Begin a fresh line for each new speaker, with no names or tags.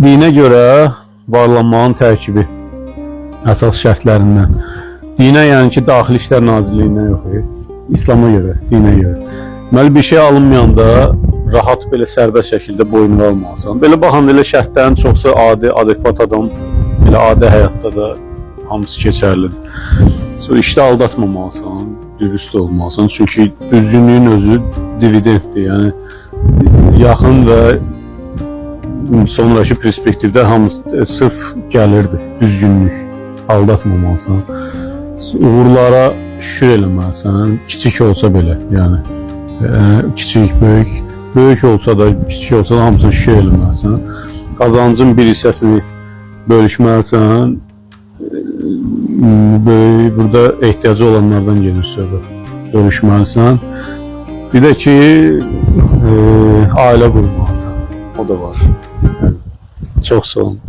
Dinə görə varlanmanın tərkibi əsas şərtlərindən. Dinə yəni ki, Daxili İşlər Nazirliyindən yox, İslama görə, dinə görə. Deməli, bir şey alınmayanda rahat belə sərbəst şəkildə boynuna almalısan. Belə baxanda elə şərtlərin çoxsa adi, adekvat adam, elə adi həyatda da hamısı keçərlidir. Sonra işdə aldatmamalısan, dürüst olmalısan. Çünki düzgünlüyün özü dividenddir. Yəni yaxın və sonraki perspektivdə hamısı sırf gəlirdir, düzgünlük. Aldatmamalısan. Uğurlara şükür eləməlisən, kiçik olsa belə, yəni kiçik, böyük olsa da, kiçik olsa da hamısına şükür eləməlisən. Qazancın bir hissəsini bölüşməlisən. Burada ehtiyacı olanlardan gedir söhbət. Bölüşməlisən. Bir də ki, ailə qurmalısan. O da var. Çox sağ olun.